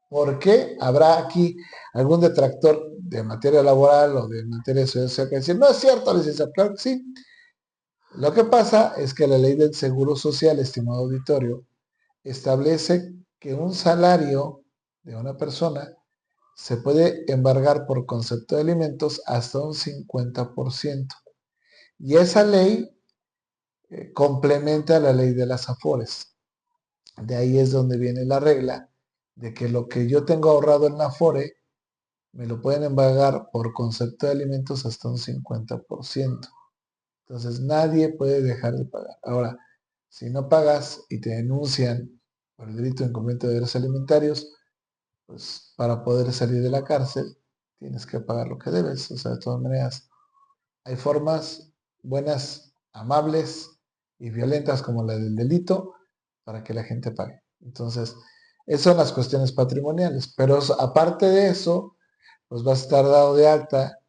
¿Por qué? Habrá aquí algún detractor de materia laboral o de materia social que decir, no es cierto, licenciado, claro que sí. Lo que pasa es que la ley del Seguro Social, estimado auditorio, establece que un salario de una persona se puede embargar por concepto de alimentos hasta un 50%. Y esa ley complementa la ley de las Afores. De ahí es donde viene la regla de que lo que yo tengo ahorrado en la Afore me lo pueden embargar por concepto de alimentos hasta un 50%. Entonces nadie puede dejar de pagar. Ahora, si no pagas y te denuncian por el delito de incumplimiento de derechos alimentarios, pues para poder salir de la cárcel tienes que pagar lo que debes. O sea, de todas maneras, hay formas buenas, amables y violentas como la del delito para que la gente pague. Entonces, esas son las cuestiones patrimoniales. Pero aparte de eso, pues vas a estar dado de alta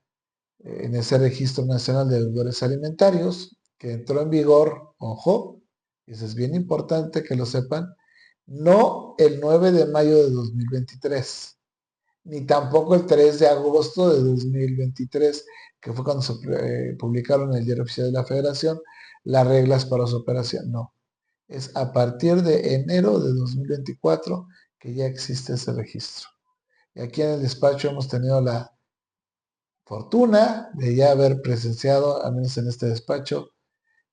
en ese registro nacional de deudores alimentarios que entró en vigor, ojo, y eso es bien importante que lo sepan, no el 9 de mayo de 2023, ni tampoco el 3 de agosto de 2023, que fue cuando se publicaron en el Diario Oficial de la Federación las reglas para su operación. No, es a partir de enero de 2024 que ya existe ese registro. Y aquí en el despacho hemos tenido la fortuna de ya haber presenciado, al menos en este despacho,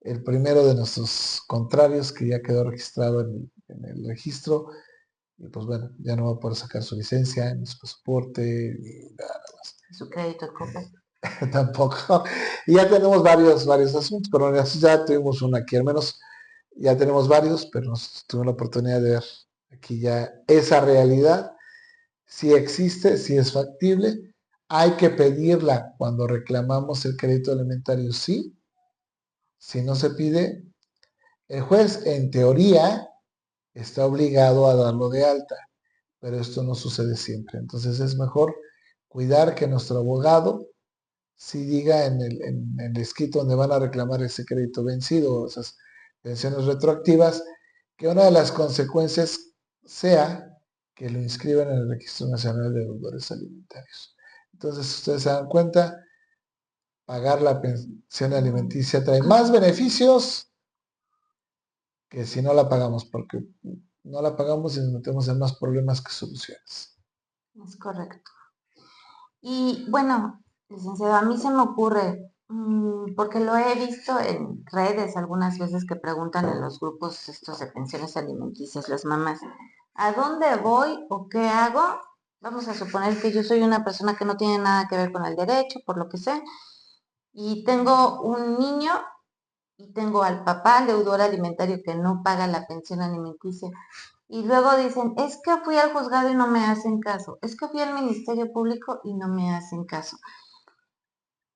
el primero de nuestros contrarios que ya quedó registrado en el registro y pues bueno, ya no va a poder sacar su licencia, ni su pasaporte, ni nada más. Su crédito COPE. Tampoco. Y ya tenemos varios asuntos, pero ya tuvimos uno aquí, al menos ya tenemos varios, pero nos tuvimos la oportunidad de ver aquí ya esa realidad. Si existe, si es factible, hay que pedirla cuando reclamamos el crédito alimentario, sí. Si no se pide, el juez en teoría está obligado a darlo de alta, pero esto no sucede siempre. Entonces es mejor cuidar que nuestro abogado si diga en el escrito donde van a reclamar ese crédito vencido o esas pensiones retroactivas, que una de las consecuencias sea que lo inscriban en el Registro Nacional de Deudores Alimentarios. Entonces, ustedes se dan cuenta, pagar la pensión alimenticia trae más beneficios que si no la pagamos, porque no la pagamos y nos metemos en más problemas que soluciones. Es correcto. Y bueno, licenciado, a mí se me ocurre, porque lo he visto en redes algunas veces que preguntan en los grupos estos de pensiones alimenticias, las mamás, ¿a dónde voy o qué hago? Vamos a suponer que yo soy una persona que no tiene nada que ver con el derecho, por lo que sé, y tengo un niño y tengo al papá, el deudor alimentario, que no paga la pensión alimenticia. Y luego dicen, es que fui al juzgado y no me hacen caso, es que fui al Ministerio Público y no me hacen caso.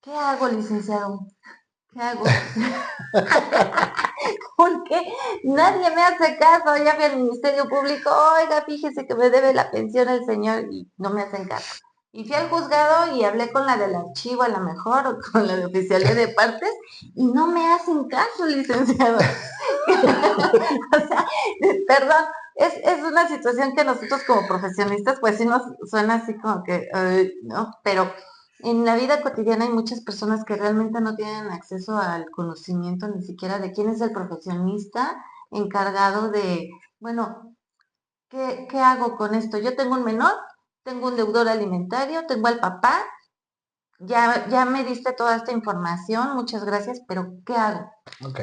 ¿Qué hago, licenciado? ¿Qué hago? Porque nadie me hace caso. Ya fui al Ministerio Público, oiga, fíjese que me debe la pensión el señor y no me hacen caso. Y fui al juzgado y hablé con la del archivo a lo mejor o con la de oficialía de partes y no me hacen caso, licenciado. O sea, perdón, es una situación que nosotros como profesionistas pues sí nos suena así como que, no, pero en la vida cotidiana hay muchas personas que realmente no tienen acceso al conocimiento ni siquiera de quién es el profesionista encargado de, bueno, ¿qué hago con esto? Yo tengo un menor, tengo un deudor alimentario, tengo al papá, ya me diste toda esta información, muchas gracias, pero ¿qué hago? Ok.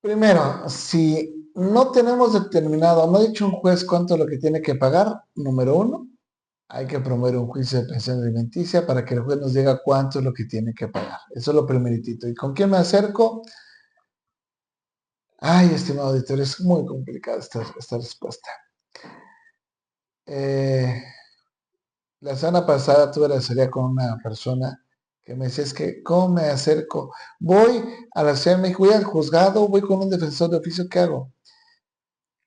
Primero, si no tenemos determinado, no ha dicho un juez cuánto es lo que tiene que pagar, número uno, hay que promover un juicio de pensión alimenticia para que el juez nos diga cuánto es lo que tiene que pagar. Eso es lo primeritito. ¿Y con quién me acerco? Ay, estimado auditor, es muy complicada esta respuesta. Eh, la semana pasada tuve la asesoría con una persona que me decía, es que, ¿cómo me acerco? Voy a la Ciudad de México, voy al juzgado, voy con un defensor de oficio, ¿qué hago?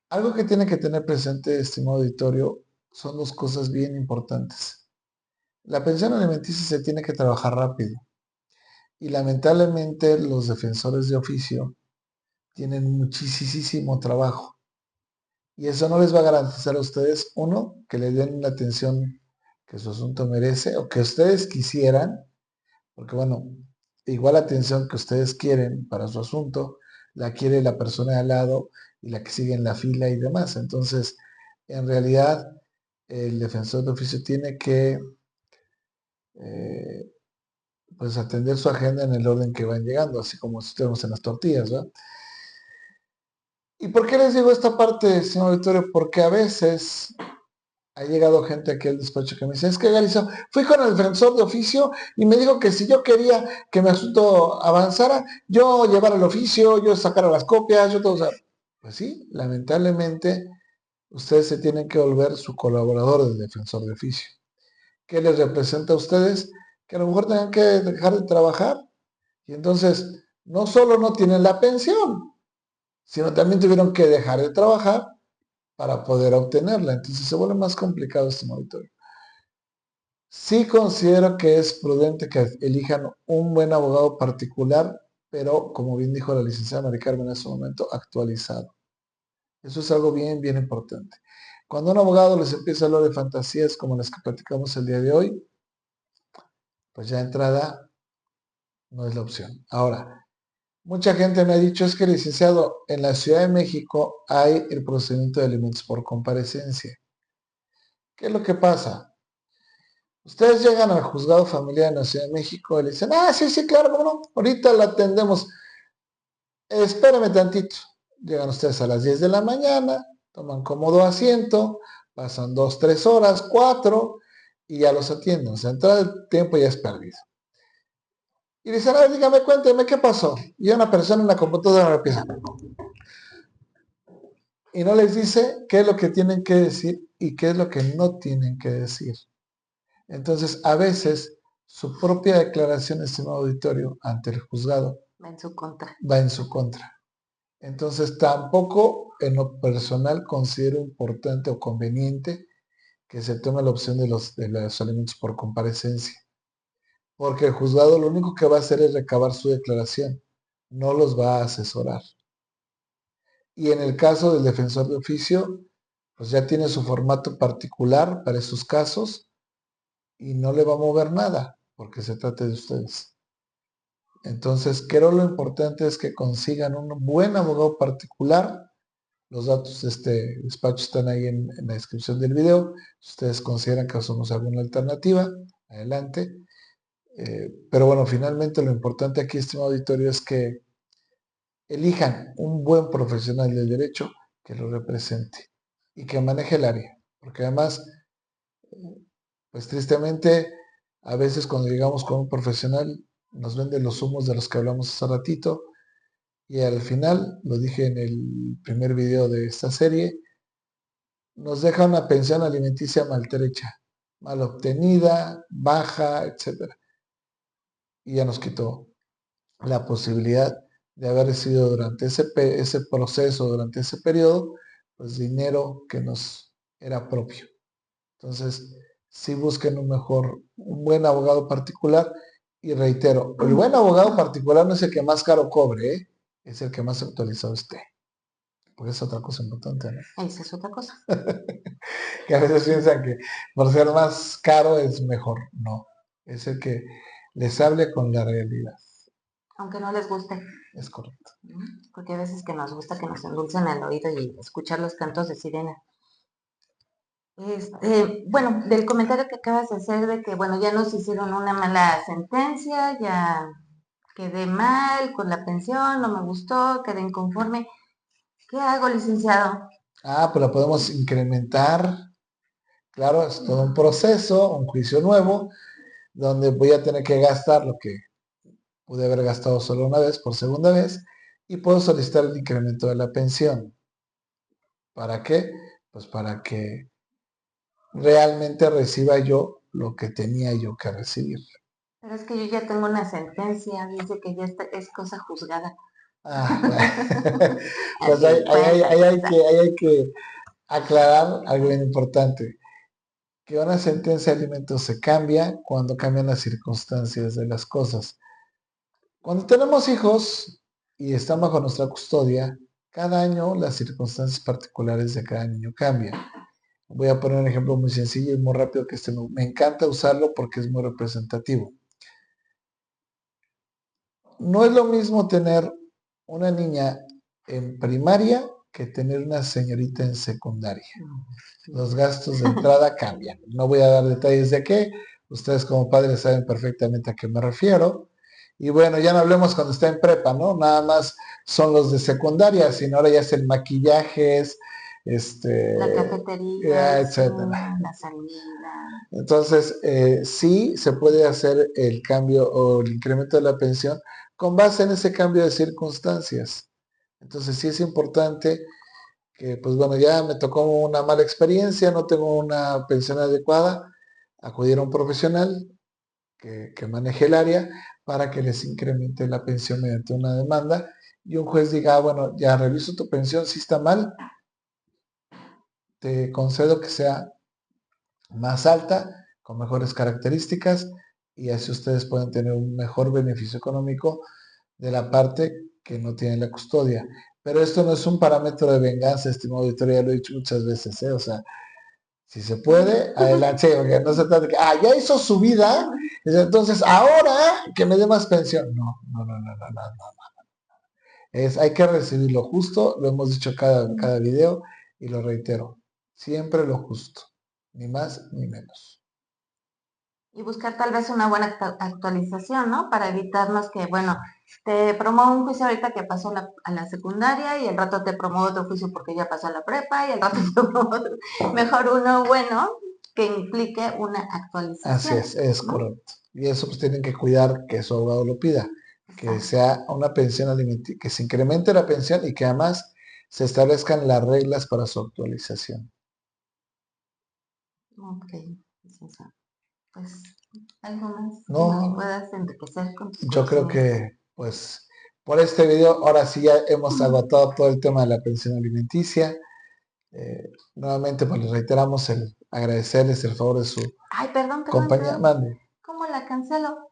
Algo que tiene que tener presente, estimado auditorio, son dos cosas bien importantes. La pensión alimenticia se tiene que trabajar rápido y lamentablemente los defensores de oficio tienen muchísimo trabajo y eso no les va a garantizar a ustedes, uno, que le den la atención que su asunto merece o que ustedes quisieran, porque bueno, igual la atención que ustedes quieren para su asunto, la quiere la persona de al lado y la que sigue en la fila y demás. Entonces, en realidad, el defensor de oficio tiene que eh, pues atender su agenda en el orden que van llegando, así como si estuviéramos en las tortillas, ¿verdad? ¿Y por qué les digo esta parte, señor auditorio? Porque a veces ha llegado gente aquí al despacho que me dice, es que Galicia, fui con el defensor de oficio y me dijo que si yo quería que mi asunto avanzara, yo llevara el oficio, yo sacara las copias, yo todo, o sea, pues sí, lamentablemente ustedes se tienen que volver su colaborador del defensor de oficio. ¿Qué les representa a ustedes? Que a lo mejor tengan que dejar de trabajar y entonces no solo no tienen la pensión, sino también tuvieron que dejar de trabajar para poder obtenerla. Entonces se vuelve más complicado este auditorio. Sí considero que es prudente que elijan un buen abogado particular, pero como bien dijo la licenciada Mari Carmen en ese momento, actualizado. Eso es algo bien importante. Cuando un abogado les empieza a hablar de fantasías como las que platicamos el día de hoy, pues ya de entrada no es la opción. Ahora, mucha gente me ha dicho, es que licenciado, en la Ciudad de México hay el procedimiento de alimentos por comparecencia. ¿Qué es lo que pasa? Ustedes llegan al juzgado familiar en la Ciudad de México y le dicen, sí, claro, cómo no, ahorita la atendemos. Espérame tantito. Llegan ustedes a las 10 de la mañana, toman cómodo asiento, pasan 2, 3 horas, 4, y ya los atienden. O sea, entrada el tiempo ya es perdido. Y dicen, a ver, dígame, cuénteme, ¿qué pasó? Y una persona en la computadora empieza. Y no les dice qué es lo que tienen que decir y qué es lo que no tienen que decir. Entonces, a veces, su propia declaración, estimado auditorio, ante el juzgado, Va en su contra. va en su contra. Entonces, tampoco en lo personal considero importante o conveniente que se tome la opción de los alimentos por comparecencia. Porque el juzgado lo único que va a hacer es recabar su declaración, no los va a asesorar. Y en el caso del defensor de oficio, pues ya tiene su formato particular para esos casos y no le va a mover nada, porque se trata de ustedes. Entonces, creo lo importante es que consigan un buen abogado particular. Los datos de este despacho están ahí en la descripción del video. Si ustedes consideran que somos alguna alternativa, adelante. Pero bueno, finalmente lo importante aquí, estimado auditorio, es que elijan un buen profesional del derecho que lo represente y que maneje el área. Porque además, pues tristemente, a veces cuando llegamos con un profesional, nos venden los humos de los que hablamos hace ratito y al final, lo dije en el primer video de esta serie, nos deja una pensión alimenticia maltrecha, mal obtenida, baja, etcétera. Y ya nos quitó la posibilidad de haber recibido durante ese proceso, durante ese periodo, pues dinero que nos era propio. Entonces, sí busquen un buen abogado particular y reitero, el buen abogado particular no es el que más caro cobre, ¿eh? Es el que más actualizado esté. Porque es otra cosa importante, ¿no? Esa es otra cosa. Que a veces piensan que por ser más caro es mejor. No, es el que les hable con la realidad. Aunque no les guste. Es correcto. ¿No? Porque a veces que nos gusta que nos endulcen el oído y escuchar los cantos de sirena. Bueno, del comentario que acabas de hacer de que, bueno, ya nos hicieron una mala sentencia, ya quedé mal con la pensión, no me gustó, quedé inconforme. ¿Qué hago, licenciado? Pues la podemos incrementar. Claro, es todo un proceso, un juicio nuevo, donde voy a tener que gastar lo que pude haber gastado solo una vez por segunda vez y puedo solicitar el incremento de la pensión. ¿Para qué? Pues para que realmente reciba yo lo que tenía yo que recibir. Pero es que yo ya tengo una sentencia, dice que ya es cosa juzgada. Pues ahí hay que aclarar algo bien importante, que una sentencia de alimentos se cambia cuando cambian las circunstancias de las cosas. Cuando tenemos hijos y están bajo nuestra custodia, cada año las circunstancias particulares de cada niño cambian. Voy a poner un ejemplo muy sencillo y muy rápido que me encanta usarlo porque es muy representativo. No es lo mismo tener una niña en primaria que tener una señorita en secundaria. Los gastos de entrada cambian. No voy a dar detalles de qué. Ustedes como padres saben perfectamente a qué me refiero. Y bueno, ya no hablemos cuando está en prepa, ¿no? Nada más son los de secundaria, sino ahora ya es el maquillaje, la cafetería, etcétera. la salida. Entonces, sí se puede hacer el cambio o el incremento de la pensión con base en ese cambio de circunstancias. Entonces, sí es importante que, pues bueno, ya me tocó una mala experiencia, no tengo una pensión adecuada, acudir a un profesional que maneje el área para que les incremente la pensión mediante una demanda y un juez diga, bueno, ya reviso tu pensión, si está mal, te concedo que sea más alta, con mejores características, y así ustedes pueden tener un mejor beneficio económico de la parte que no tiene la custodia. Pero esto no es un parámetro de venganza, estimado auditorio, ya lo he dicho muchas veces, ¿eh? O sea, si se puede, adelante, porque no se trata de que, ya hizo su vida, entonces ahora que me dé más pensión. No. Hay que recibir lo justo, lo hemos dicho cada video y lo reitero, siempre lo justo, ni más ni menos. Y buscar tal vez una buena actualización, ¿no? Para evitarnos que, bueno, te promuevo un juicio ahorita que pasó a la secundaria y el rato te promuevo otro juicio porque ya pasó a la prepa y el rato te promuevo otro. Mejor uno bueno que implique una actualización. Así es correcto. Y eso pues tienen que cuidar que su abogado lo pida, que sea una pensión alimenticia, que se incremente la pensión y que además se establezcan las reglas para su actualización. Ok, pues algo más que nos No, puedas enriquecer con tus yo creo conocimientos. que pues por este video ahora sí ya hemos agotado todo el tema de la pensión alimenticia. Nuevamente pues les reiteramos el agradecerles el favor de su Ay, perdón, compañía. Mande. ¿cómo la cancelo?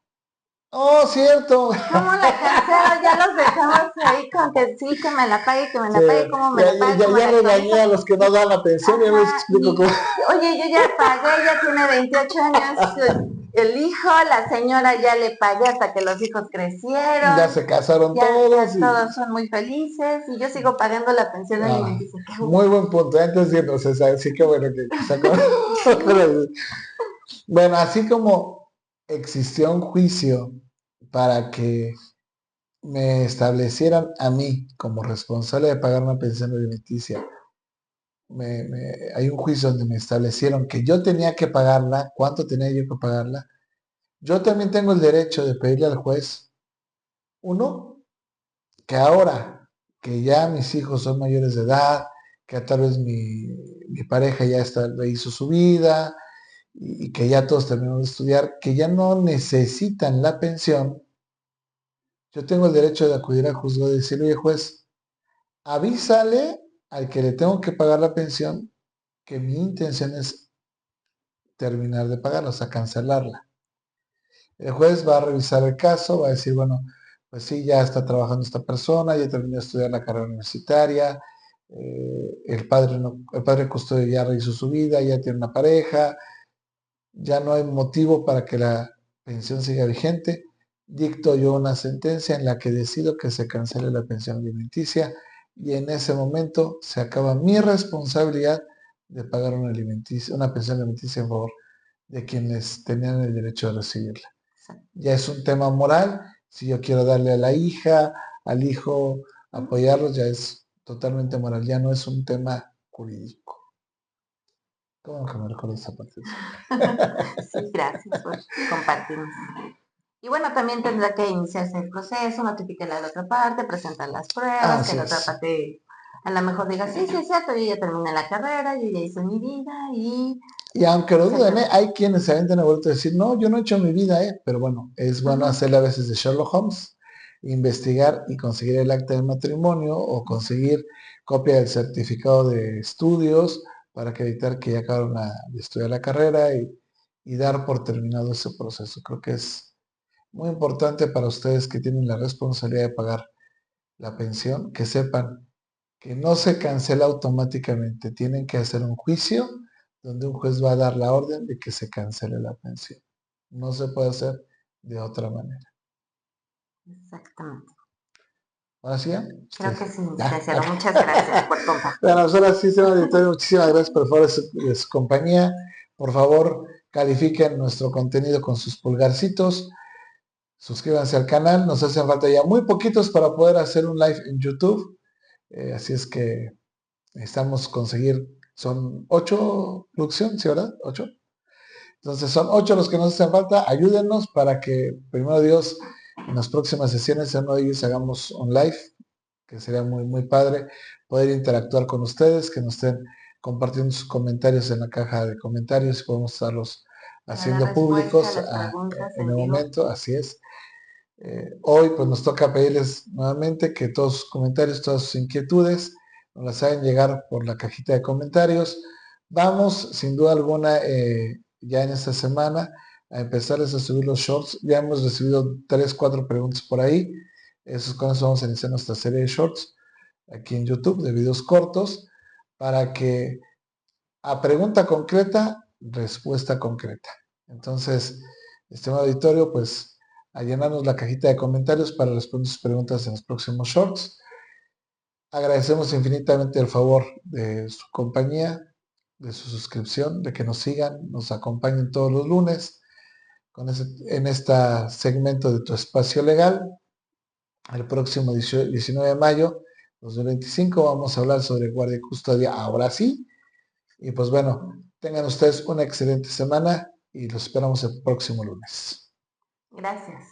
Oh, cierto. ¿Cómo la cancelo? Ya los dejamos ahí con que sí, que me la pague, que me la Sí, pague, cómo me la pague, cómo ya la regañé actualiza. a los que no dan la pensión y les explico cómo. Oye, yo ya pagué, ya tiene 28 años el hijo, la señora ya le pagué hasta que los hijos crecieron. Ya se casaron Ya todos. todos son muy felices y yo sigo pagando la pensión alimenticia. Muy buen punto, antes de irnos, así que bueno que sacó. Bueno, así como existió un juicio para que me establecieran a mí como responsable de pagar una pensión alimenticia, hay un juicio donde me establecieron que yo tenía que pagarla, cuánto tenía yo que pagarla. Yo también tengo el derecho de pedirle al juez, uno, que ahora que ya mis hijos son mayores de edad, que tal vez mi pareja ya hizo su vida y que ya todos terminaron de estudiar, que ya no necesitan la pensión, yo tengo el derecho de acudir al juzgado y decirle, oye juez, avísale al que le tengo que pagar la pensión que mi intención es terminar de pagarla, o sea, cancelarla. El juez va a revisar el caso, va a decir, bueno, pues sí, ya está trabajando esta persona, ya terminó de estudiar la carrera universitaria, el padre custodio ya rehizo su vida, ya tiene una pareja, ya no hay motivo para que la pensión siga vigente, dicto yo una sentencia en la que decido que se cancele la pensión alimenticia y en ese momento se acaba mi responsabilidad de pagar una pensión alimenticia en favor de quienes tenían el derecho de recibirla. Ya es un tema moral, si yo quiero darle a la hija, al hijo, apoyarlos, ya es totalmente moral, ya no es un tema jurídico. ¿Cómo que me recuerdo esa parte? Sí, gracias por compartirnos. Y bueno, también tendrá que iniciarse el proceso, notificarle a la otra parte, presentar las pruebas, que Así la otra es. parte a lo mejor diga, sí, sí, es cierto, yo ya terminé la carrera, yo ya hice mi vida y Y aunque lo se duden, acabó. hay quienes se aventan a vuelta a decir, no, yo no he hecho mi vida, pero bueno, es bueno Ujú. hacerle a veces de Sherlock Holmes, investigar y conseguir el acta de matrimonio o conseguir copia del certificado de estudios para acreditar que ya acabaron de estudiar la carrera y dar por terminado ese proceso. Creo que es muy importante para ustedes que tienen la responsabilidad de pagar la pensión, que sepan que no se cancela automáticamente. Tienen que hacer un juicio donde un juez va a dar la orden de que se cancele la pensión. No se puede hacer de otra manera. Exactamente. Ahora sí, ya, Creo usted. que sí, Ya, licenciado. ok. Muchas gracias por compartir. Bueno, pues ahora sí, señor auditorio, muchísimas gracias por favor de su compañía. Por favor, califiquen nuestro contenido con sus pulgarcitos. Suscríbanse al canal. Nos hacen falta ya muy poquitos para poder hacer un live en YouTube. Así es que necesitamos conseguir, son 8 producción, ¿sí, verdad? 8. Entonces son 8 los que nos hacen falta. Ayúdennos para que, primero Dios, en las próximas sesiones, en uno de ellos hagamos un live, que sería muy, muy padre poder interactuar con ustedes, que nos estén compartiendo sus comentarios en la caja de comentarios y podemos estarlos Para dar haciendo respuesta a públicos las preguntas en en el vivo. momento, así es. Hoy pues nos toca pedirles nuevamente que todos sus comentarios, todas sus inquietudes nos las hagan llegar por la cajita de comentarios. Vamos, sin duda alguna, ya en esta semana a empezarles a subir los shorts. Ya hemos recibido 3, 4 preguntas por ahí. Con eso vamos a iniciar nuestra serie de shorts aquí en YouTube, de videos cortos, para que a pregunta concreta, respuesta concreta. Entonces, estimado auditorio, pues a llenarnos la cajita de comentarios para responder sus preguntas en los próximos shorts. Agradecemos infinitamente el favor de su compañía, de su suscripción, de que nos sigan, nos acompañen todos los lunes en este segmento de tu espacio legal. El próximo 19 de mayo 2025 vamos a hablar sobre guardia y custodia, ahora sí. Y pues bueno, tengan ustedes una excelente semana y los esperamos el próximo lunes. Gracias.